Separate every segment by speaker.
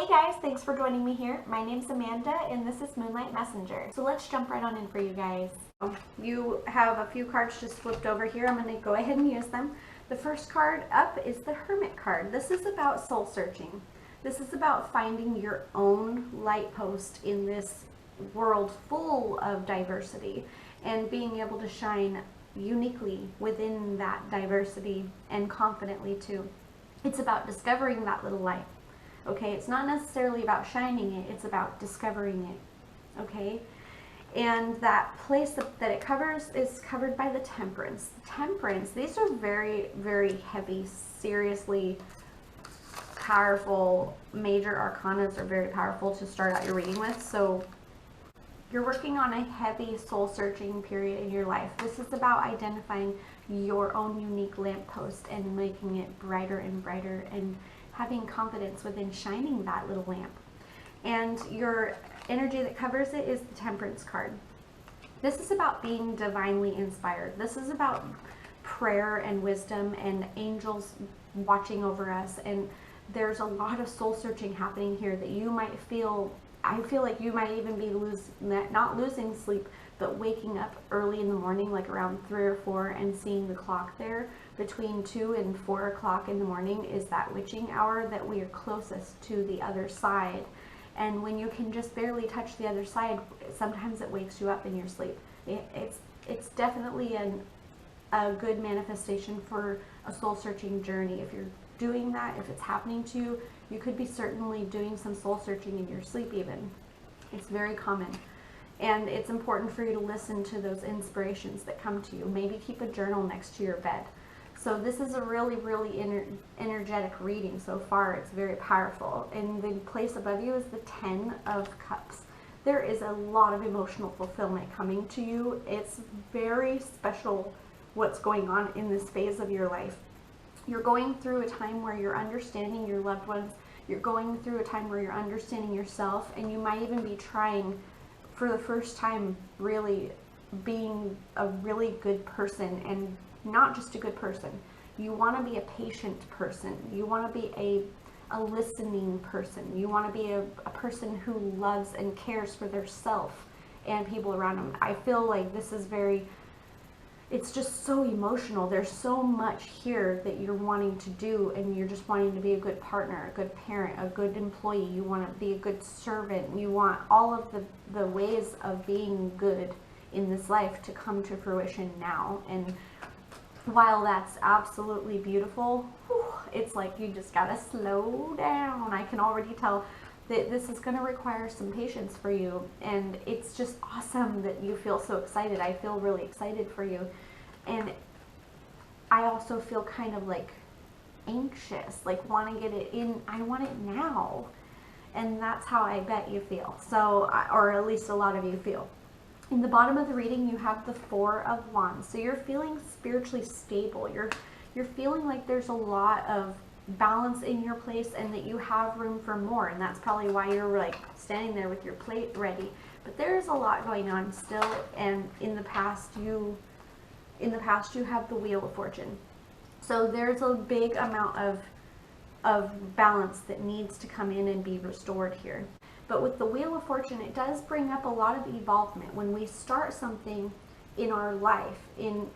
Speaker 1: Hey guys, thanks for joining me here. My name's Amanda and this is Moonlight Messenger. So let's jump right on in for you guys. You have a few cards just flipped over here. I'm going to go ahead and use them. The first card up is the Hermit card. This is about soul searching. This is about finding your own light post in this world full of diversity and being able to shine uniquely within that diversity and confidently too. It's about discovering that little light. Okay, it's not necessarily about shining it, it's about discovering it. Okay, and that place that it covers is covered by the Temperance. Temperance, these are very, very heavy, seriously powerful, major arcanas are very powerful to start out your reading with. So you're working on a heavy soul searching period in your life. This is about identifying your own unique lamppost and making it brighter and brighter and having confidence within shining that little lamp. And your energy that covers it is the Temperance card. This is about being divinely inspired. This is about prayer and wisdom and angels watching over us. And there's a lot of soul searching happening here that you might feel, I feel like you might even be not losing sleep, but waking up early in the morning, like around 3 or 4, and seeing the clock there between 2 and 4 o'clock in the morning is that witching hour that we are closest to the other side. And when you can just barely touch the other side, sometimes it wakes you up in your sleep. It's definitely a good manifestation for a soul searching journey. If you're doing that, if it's happening to you, you could be certainly doing some soul searching in your sleep even. It's very common. And it's important for you to listen to those inspirations that come to you. Maybe keep a journal next to your bed. So this is a really, really energetic reading so far. It's very powerful. And the place above you is the 10 of Cups. There is a lot of emotional fulfillment coming to you. It's very special what's going on in this phase of your life. You're going through a time where you're understanding your loved ones. You're going through a time where you're understanding yourself, and you might even be trying for the first time really being a really good person, and not just a good person. You want to be a patient person. You want to be a listening person. You want to be a person who loves and cares for their self and people around them. I feel like this is it's just so emotional. There's so much here that you're wanting to do, and you're just wanting to be a good partner, a good parent, a good employee. You want to be a good servant. You want all of the ways of being good in this life to come to fruition now. And while that's absolutely beautiful, it's like you just gotta slow down. I can already tell that this is going to require some patience for you, and it's just awesome that you feel so excited. I feel really excited for you, and I also feel kind of like anxious, like want to get it in. I want it now, and that's how I bet you feel. So, or at least a lot of you feel. In the bottom of the reading, you have the 4 of Wands. So you're feeling spiritually stable. You're feeling like there's a lot of balance in your place and that you have room for more, and that's probably why you're like standing there with your plate ready. But there's a lot going on still, and in the past you have the Wheel of Fortune. So there's a big amount of balance that needs to come in and be restored here. But with the Wheel of Fortune, it does bring up a lot of evolvement. When we start something in our life, in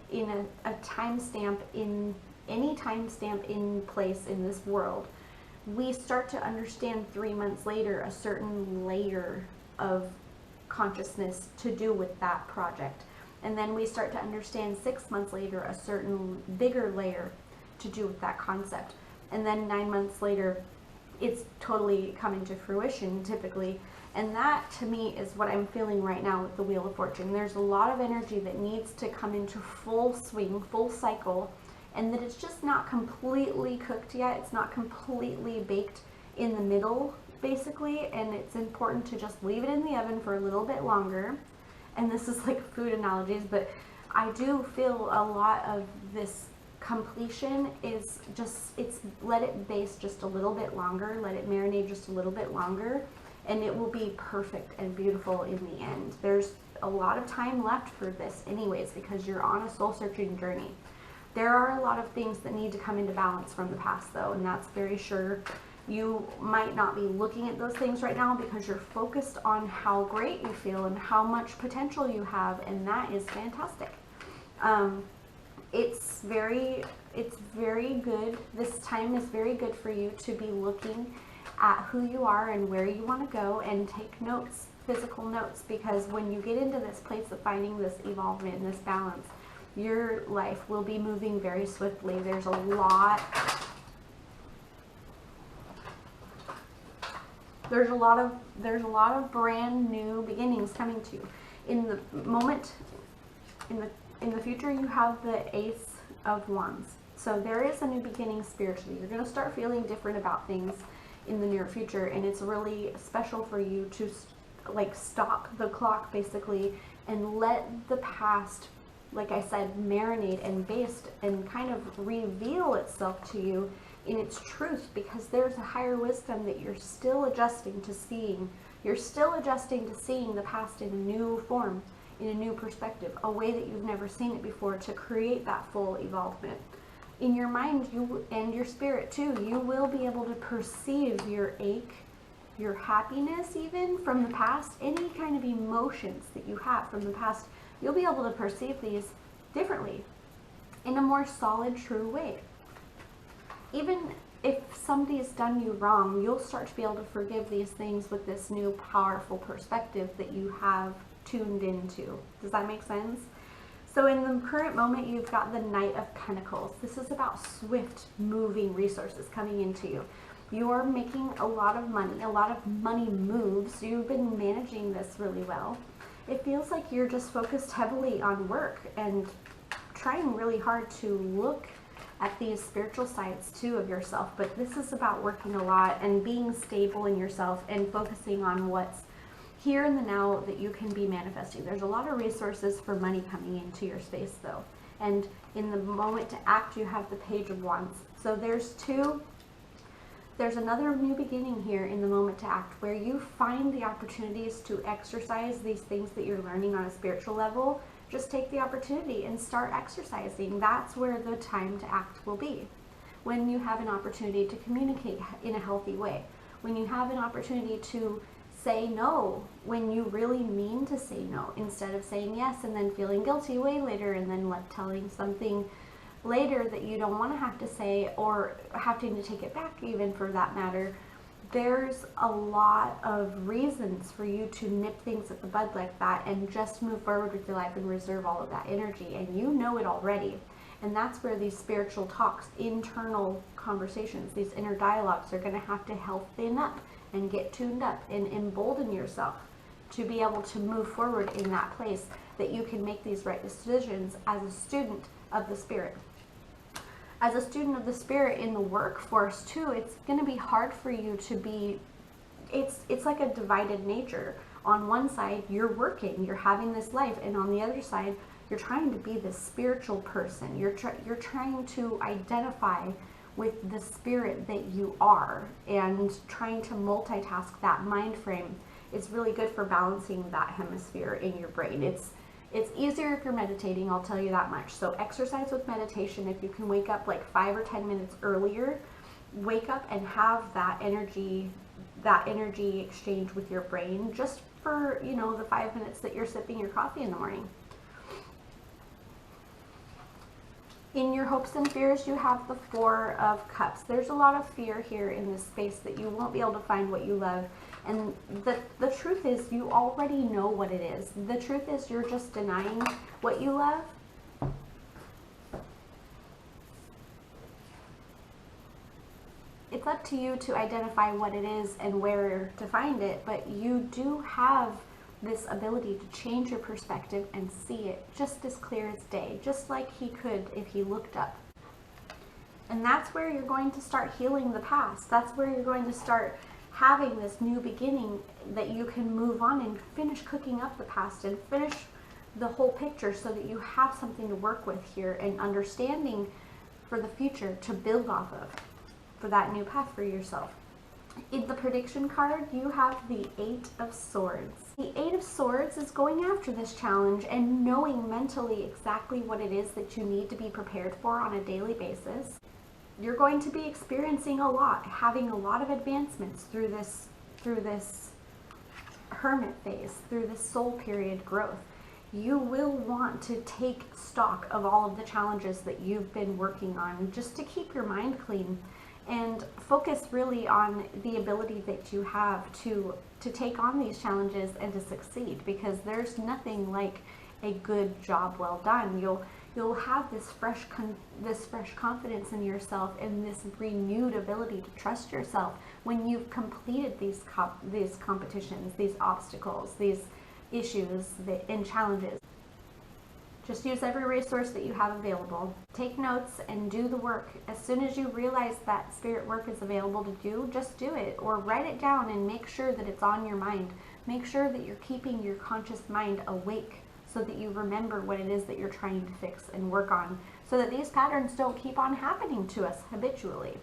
Speaker 1: a timestamp, in any timestamp in place in this world, we start to understand 3 months later a certain layer of consciousness to do with that project. And then we start to understand 6 months later a certain bigger layer to do with that concept. And then 9 months later, it's totally coming to fruition typically. And that to me is what I'm feeling right now with the Wheel of Fortune. There's a lot of energy that needs to come into full swing, full cycle, and that it's just not completely cooked yet. It's not completely baked in the middle, basically, and it's important to just leave it in the oven for a little bit longer. And this is like food analogies, but I do feel a lot of this completion is just, let it base just a little bit longer, let it marinate just a little bit longer, and it will be perfect and beautiful in the end. There's a lot of time left for this anyways, because you're on a soul searching journey. There are a lot of things that need to come into balance from the past though, and that's very sure. You might not be looking at those things right now because you're focused on how great you feel and how much potential you have, and that is fantastic. It's very good. This time is very good for you to be looking at who you are and where you want to go, and take notes, physical notes, because when you get into this place of finding this evolvement, this balance, your life will be moving very swiftly. There's a lot of brand new beginnings coming to you. In the moment, in the future, you have the Ace of Wands. So there is a new beginning spiritually. You're going to start feeling different about things in the near future, and it's really special for you to like stop the clock basically and let the past, like I said, marinate and baste and kind of reveal itself to you in its truth, because there's a higher wisdom that you're still adjusting to seeing. You're still adjusting to seeing the past in a new form, in a new perspective, a way that you've never seen it before, to create that full evolvement. In your mind, you and your spirit too, you will be able to perceive your ache, your happiness even from the past, any kind of emotions that you have from the past. You'll be able to perceive these differently, in a more solid, true way. Even if somebody's done you wrong, you'll start to be able to forgive these things with this new powerful perspective that you have tuned into. Does that make sense? So in the current moment, you've got the Knight of Pentacles. This is about swift moving resources coming into you. You're making a lot of money moves. You've been managing this really well. It feels like you're just focused heavily on work and trying really hard to look at these spiritual sides too of yourself. But this is about working a lot and being stable in yourself and focusing on what's here in the now that you can be manifesting. There's a lot of resources for money coming into your space though. And in the moment to act, you have the Page of Wands. So there's another new beginning here in the moment to act, where you find the opportunities to exercise these things that you're learning on a spiritual level. Just take the opportunity and start exercising. That's where the time to act will be. When you have an opportunity to communicate in a healthy way. When you have an opportunity to say no when you really mean to say no, instead of saying yes and then feeling guilty way later, and then telling something later that you don't want to have to say, or having to take it back even for that matter. There's a lot of reasons for you to nip things at the bud like that and just move forward with your life and reserve all of that energy, and you know it already. And that's where these spiritual talks, internal conversations, these inner dialogues are going to have to healthen up and get tuned up and embolden yourself to be able to move forward in that place that you can make these right decisions as a student of the spirit. As a student of the spirit in the workforce too, it's going to be hard for you to be, it's like a divided nature. On one side, you're working, you're having this life, and on the other side, you're trying to be this spiritual person. You're trying to identify with the spirit that you are, and trying to multitask that mind frame is really good for balancing that hemisphere in your brain. It's easier if you're meditating, I'll tell you that much. So exercise with meditation. If you can wake up like 5 or 10 minutes earlier, wake up and have that energy exchange with your brain, just for, you know, the 5 minutes that you're sipping your coffee in the morning. In your hopes and fears, you have the Four of Cups. There's a lot of fear here in this space that you won't be able to find what you love. And the truth is, you already know what it is. The truth is, you're just denying what you love. It's up to you to identify what it is and where to find it, but you do have this ability to change your perspective and see it just as clear as day, just like he could if he looked up. And that's where you're going to start healing the past. That's where you're going to start having this new beginning, that you can move on and finish cooking up the past and finish the whole picture, so that you have something to work with here and understanding for the future to build off of for that new path for yourself. In the prediction card, you have the Eight of Swords. The Eight of Swords is going after this challenge and knowing mentally exactly what it is that you need to be prepared for on a daily basis. you're going to be experiencing a lot, having a lot of advancements through this hermit phase, through this soul period growth. You will want to take stock of all of the challenges that you've been working on, just to keep your mind clean and focus really on the ability that you have to take on these challenges and to succeed, because there's nothing like a good job well done. You'll have this fresh confidence in yourself and this renewed ability to trust yourself when you've completed these competitions, these obstacles, these issues and challenges. Just use every resource that you have available. Take notes and do the work. As soon as you realize that spirit work is available to do, just do it, or write it down and make sure that it's on your mind. Make sure that you're keeping your conscious mind awake so that you remember what it is that you're trying to fix and work on, so that these patterns don't keep on happening to us habitually.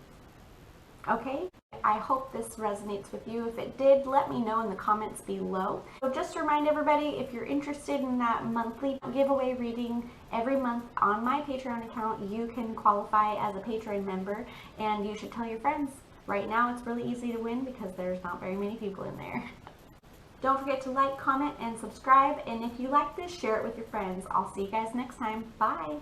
Speaker 1: Okay? I hope this resonates with you. If it did, let me know in the comments below. So just to remind everybody, if you're interested in that monthly giveaway reading every month on my Patreon account, you can qualify as a Patreon member, and you should tell your friends. Right now it's really easy to win because there's not very many people in there. Don't forget to like, comment, and subscribe, and if you like this, share it with your friends. I'll see you guys next time. Bye!